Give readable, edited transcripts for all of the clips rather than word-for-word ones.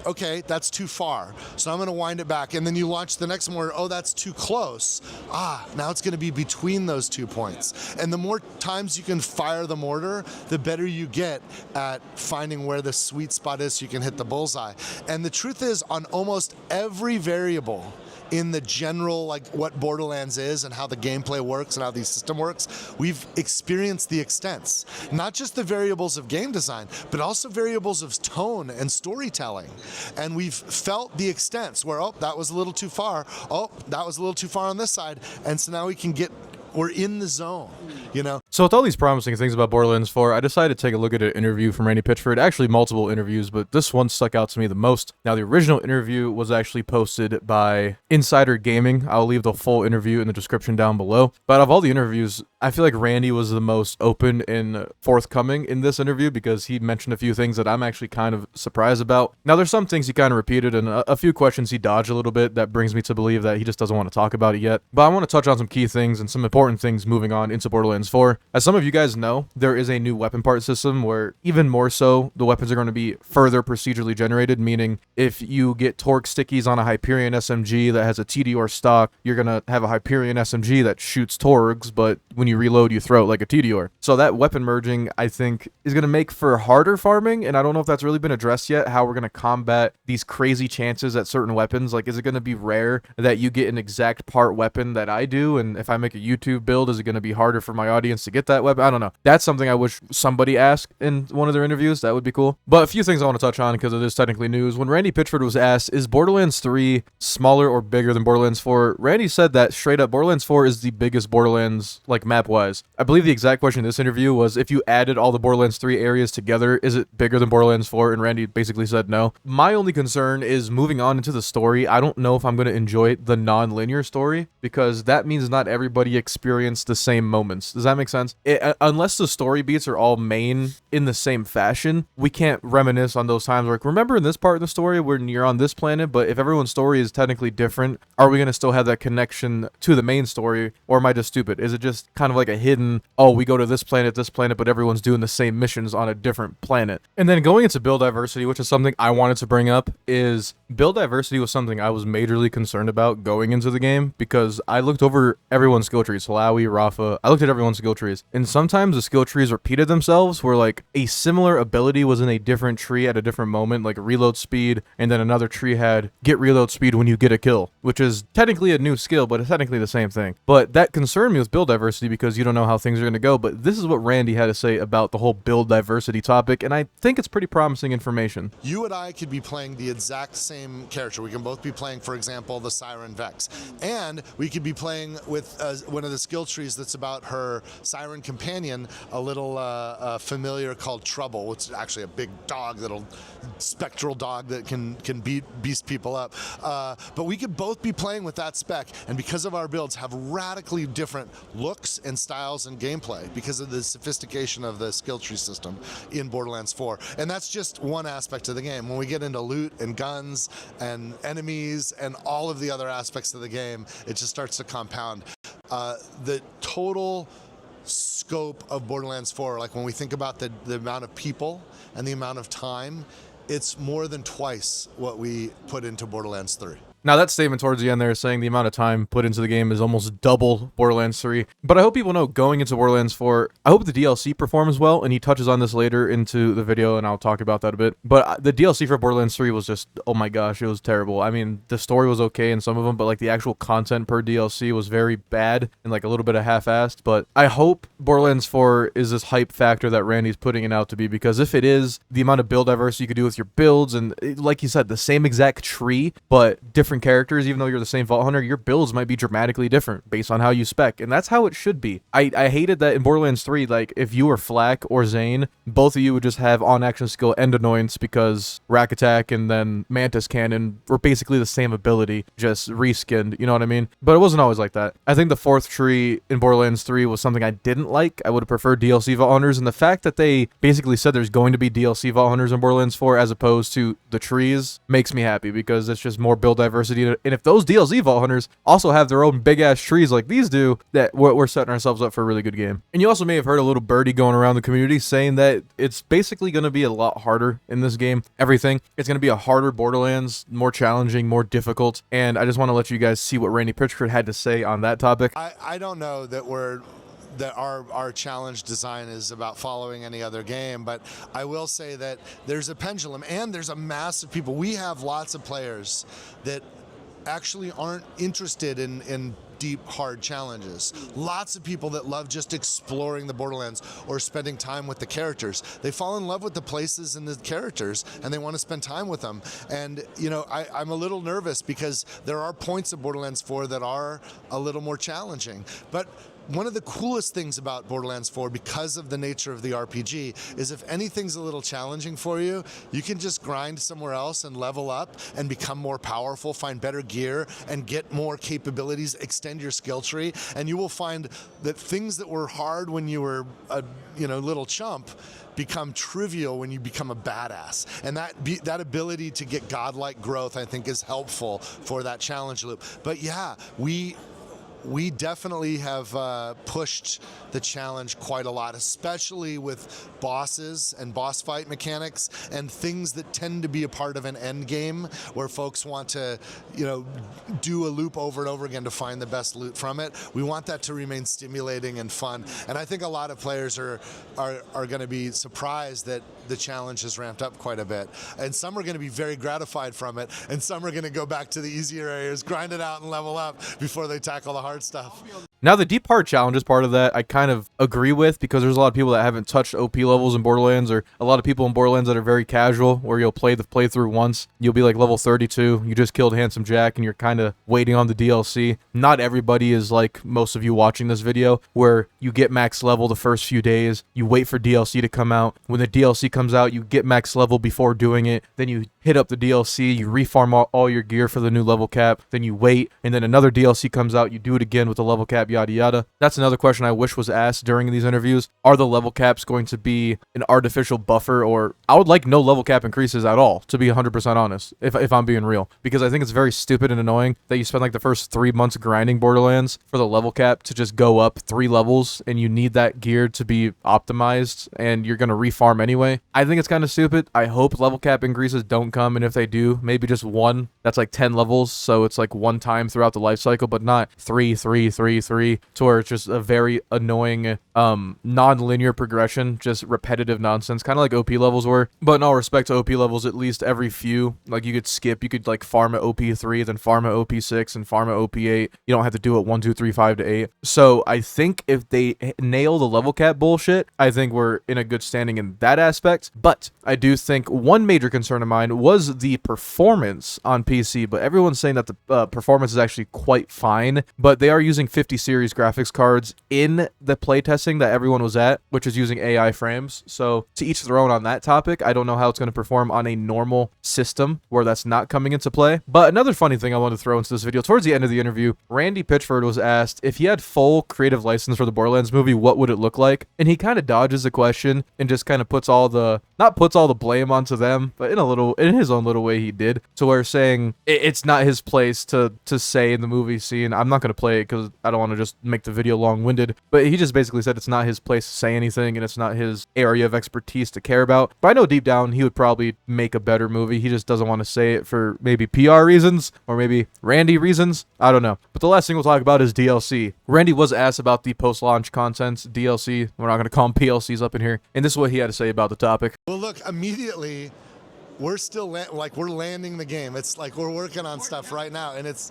Okay, that's too far, so I'm going to wind it back. And then you launch the next mortar. Oh, that's too close. Now it's going to be between those 2 points. And the more times you can fire the mortar, the better you get at finding where the sweet spot is so you can hit the bullseye. And the truth is, on almost every variable in the general, like what Borderlands is and how the gameplay works and how the system works, we've experienced the extents. Not just the variables of game design, but also variables of tone and storytelling. And we've felt the extents where, oh, that was a little too far. Oh, that was a little too far on this side. And so now we're in the zone, you know? So with all these promising things about Borderlands 4, I decided to take a look at an interview from Randy Pitchford. Actually, multiple interviews, but this one stuck out to me the most. Now, the original interview was actually posted by Insider Gaming. I'll leave the full interview in the description down below. But of all the interviews, I feel like Randy was the most open and forthcoming in this interview because he mentioned a few things that I'm actually kind of surprised about. Now, there's some things he kind of repeated and a few questions he dodged a little bit that brings me to believe that he just doesn't want to talk about it yet. But I want to touch on some key things and some important things moving on into Borderlands 4. As some of you guys know, there is a new weapon part system where even more so, the weapons are going to be further procedurally generated, meaning if you get torque stickies on a Hyperion SMG that has a TDR stock, you're going to have a Hyperion SMG that shoots torgs, but when you reload, you throw it like a TDR. So that weapon merging, I think, is going to make for harder farming, and I don't know if that's really been addressed yet, how we're going to combat these crazy chances at certain weapons. Like, is it going to be rare that you get an exact part weapon that I do, and if I make a YouTube build, is it going to be harder for my audience to get that weapon? I don't know. That's something I wish somebody asked in one of their interviews. That would be cool. But a few things I want to touch on because it is technically news. When Randy Pitchford was asked, is Borderlands 3 smaller or bigger than Borderlands 4? Randy said that straight up, Borderlands 4 is the biggest Borderlands, like map-wise. I believe the exact question in this interview was, if you added all the Borderlands 3 areas together, is it bigger than Borderlands 4? And Randy basically said no. My only concern is moving on into the story. I don't know if I'm going to enjoy the non-linear story because that means not everybody experienced the same moments. Does that make sense? Unless the story beats are all main in the same fashion, we can't reminisce on those times where, like, remember in this part of the story when you're on this planet, but if everyone's story is technically different, are we going to still have that connection to the main story, or am I just stupid? Is it just kind of like a hidden, oh, we go to this planet, but everyone's doing the same missions on a different planet? And then going into build diversity, which is something I wanted to bring up, is build diversity was something I was majorly concerned about going into the game because I looked over everyone's skill trees, Harlowe, Rafa, I looked at everyone's skill trees, and sometimes the skill trees repeated themselves where like a similar ability was in a different tree at a different moment, like reload speed, and then another tree had get reload speed when you get a kill, which is technically a new skill, but it's technically the same thing. But that concerned me with build diversity because you don't know how things are going to go, but this is what Randy had to say about the whole build diversity topic, and I think it's pretty promising information. You and I could be playing the exact same character. We can both be playing, for example, the Siren Vex, and we could be playing with one of the skill trees that's about her Siren companion, a little familiar called Trouble, which is actually a big dog, spectral dog that can beast people up. But we could both be playing with that spec, and because of our builds, have radically different looks and styles and gameplay because of the sophistication of the skill tree system in Borderlands 4. And that's just one aspect of the game. When we get into loot and guns and enemies and all of the other aspects of the game, it just starts to compound. The total scope of Borderlands 4, like when we think about the amount of people and the amount of time, it's more than twice what we put into Borderlands 3. Now, that statement towards the end there saying the amount of time put into the game is almost double Borderlands 3. But I hope people know going into Borderlands 4, I hope the DLC performs well, and he touches on this later into the video, and I'll talk about that a bit. But the DLC for Borderlands 3 was just, oh my gosh, it was terrible. I mean, the story was okay in some of them, but like the actual content per DLC was very bad and like a little bit of half-assed. But I hope Borderlands 4 is this hype factor that Randy's putting it out to be, because if it is, the amount of build diversity you could do with your builds, and like you said, the same exact tree, but different characters, even though you're the same Vault Hunter, your builds might be dramatically different based on how you spec, and that's how it should be. I hated that in Borderlands 3, like, if you were Flak or Zane, both of you would just have on-action skill and annoyance because Rack Attack and then Mantis Cannon were basically the same ability, just reskinned, you know what I mean? But it wasn't always like that. I think the fourth tree in Borderlands 3 was something I didn't like. I would have preferred DLC Vault Hunters, and the fact that they basically said there's going to be DLC Vault Hunters in Borderlands 4 as opposed to the trees makes me happy, because it's just more build diversity diversity. And if those DLC vault hunters also have their own big ass trees like these do, that we're setting ourselves up for a really good game. And you also may have heard a little birdie going around the community saying that it's basically going to be a lot harder in this game. Everything. It's going to be a harder Borderlands, more challenging, more difficult. And I just want to let you guys see what Randy Pitchford had to say on that topic. I don't know that our challenge design is about following any other game, but I will say that there's a pendulum and there's a mass of people. We have lots of players that actually aren't interested in deep, hard challenges. Lots of people that love just exploring the Borderlands or spending time with the characters. They fall in love with the places and the characters, and they want to spend time with them. And, you know, I'm a little nervous because there are points of Borderlands 4 that are a little more challenging. But one of the coolest things about Borderlands 4, because of the nature of the RPG, is if anything's a little challenging for you, you can just grind somewhere else and level up and become more powerful, find better gear, and get more capabilities, extend your skill tree, and you will find that things that were hard when you were a little chump become trivial when you become a badass. And that ability to get godlike growth, I think, is helpful for that challenge loop. But yeah, we definitely have pushed the challenge quite a lot, especially with bosses and boss fight mechanics and things that tend to be a part of an end game where folks want to, do a loop over and over again to find the best loot from it. We want that to remain stimulating and fun. And I think a lot of players are going to be surprised that the challenge has ramped up quite a bit. And some are going to be very gratified from it, and some are going to go back to the easier areas, grind it out and level up before they tackle the hard stuff. Now, the deep hard challenge is part of that I kind of agree with, because there's a lot of people that haven't touched OP levels in Borderlands, or a lot of people in Borderlands that are very casual, where you'll play the playthrough once, you'll be like level 32, you just killed Handsome Jack, and you're kind of waiting on the DLC. Not everybody is like most of you watching this video, where you get max level the first few days, you wait for DLC to come out. When the DLC comes out, you get max level before doing it, then you hit up the DLC, you refarm all your gear for the new level cap, then you wait, and then another DLC comes out, you do it again with the level cap, yada yada. That's another question I wish was asked during these interviews. Are the level caps going to be an artificial buffer, or I would like no level cap increases at all, to be 100% honest, if I'm being real, because I think it's very stupid and annoying that you spend like the first 3 months grinding Borderlands for the level cap to just go up 3 levels, and you need that gear to be optimized, and you're going to refarm anyway. I think it's kind of stupid. I hope level cap increases don't come, and if they do, maybe just one. That's like 10 levels, so it's like one time throughout the life cycle, but not 3, 3, 3, 3, to where it's just a very annoying non-linear progression, just repetitive nonsense, kind of like OP levels were. But in all respect to OP levels, at least every few, like you could like farm at OP3, then farm at OP6, and farm at OP8. You don't have to do it 1, 2, 3, 5 to 8. So I think if they nail the level cap bullshit, I think we're in a good standing in that aspect. But I do think one major concern of mine was the performance on PC, but everyone's saying that the performance is actually quite fine, but they are using 50 series graphics cards in the playtesting that everyone was at, which is using AI frames. So to each their own on that topic. I don't know how it's going to perform on a normal system where that's not coming into play. But another funny thing I wanted to throw into this video, towards the end of the interview, Randy Pitchford was asked if he had full creative license for the Borderlands movie, what would it look like? And he kind of dodges the question and just kind of puts all the blame onto them, but in his own little way he did, to where saying it's not his place to say in the movie scene. I'm not going to play it because I don't want to just make the video long-winded, but he just basically said it's not his place to say anything, and it's not his area of expertise to care about. But I know deep down he would probably make a better movie. He just doesn't want to say it for maybe PR reasons, or maybe Randy reasons. I don't know. But the last thing we'll talk about is DLC. Randy was asked about the post-launch content, DLC. We're not going to call them PLCs up in here. And this is what he had to say about the topic. Well, look, immediately, we're still we're landing the game. It's like we're working on stuff right now, and it's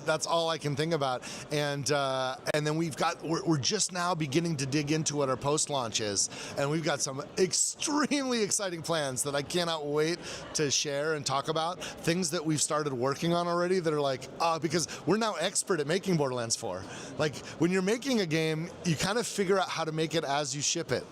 that's all I can think about. And then we're just now beginning to dig into what our post launch is, and we've got some extremely exciting plans that I cannot wait to share and talk about. Things that we've started working on already that are like because we're now expert at making Borderlands 4. Like when you're making a game, you kind of figure out how to make it as you ship it.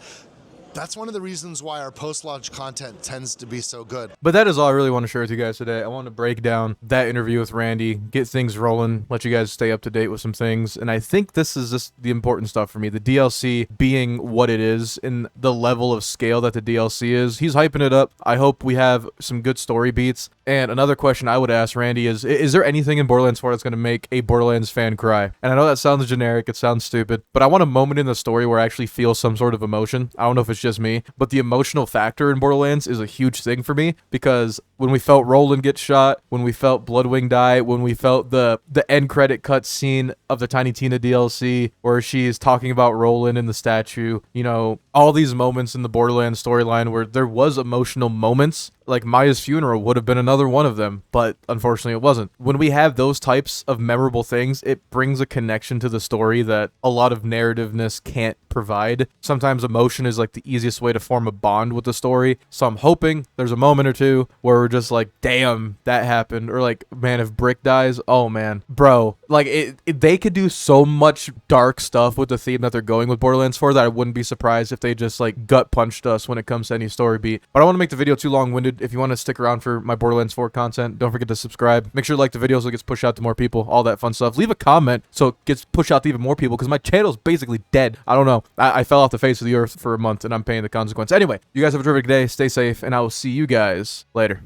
That's one of the reasons why our post-launch content tends to be so good. But that is all I really want to share with you guys today. I want to break down that interview with Randy, get things rolling, let you guys stay up to date with some things. And I think this is just the important stuff for me. The DLC being what it is and the level of scale that the DLC is. He's hyping it up. I hope we have some good story beats. And another question I would ask Randy is there anything in Borderlands 4 that's going to make a Borderlands fan cry? And I know that sounds generic, it sounds stupid, but I want a moment in the story where I actually feel some sort of emotion. I don't know if it's just me, but the emotional factor in Borderlands is a huge thing for me, because when we felt Roland get shot, when we felt Bloodwing die, when we felt the end credit cut scene of the Tiny Tina DLC where she's talking about Roland in the statue, you know, all these moments in the Borderlands storyline where there was emotional moments, like Maya's funeral would have been another one of them, but unfortunately it wasn't. When we have those types of memorable things, it brings a connection to the story that a lot of narrativeness can't provide. Sometimes emotion is like the easiest way to form a bond with the story. So I'm hoping there's a moment or two where we're just like, damn, that happened. Or like, man, if Brick dies, oh man, bro, like they could do so much dark stuff with the theme that they're going with Borderlands 4 that I wouldn't be surprised if they just like gut punched us when it comes to any story beat. But I don't want to make the video too long-winded. If you want to stick around for my Borderlands 4 content, don't forget to subscribe. Make sure to like the video so it gets pushed out to more people, all that fun stuff. Leave a comment so it gets pushed out to even more people, because my channel's basically dead. I don't know. I fell off the face of the earth for a month and I'm paying the consequence. Anyway, you guys have a terrific day. Stay safe, and I will see you guys later.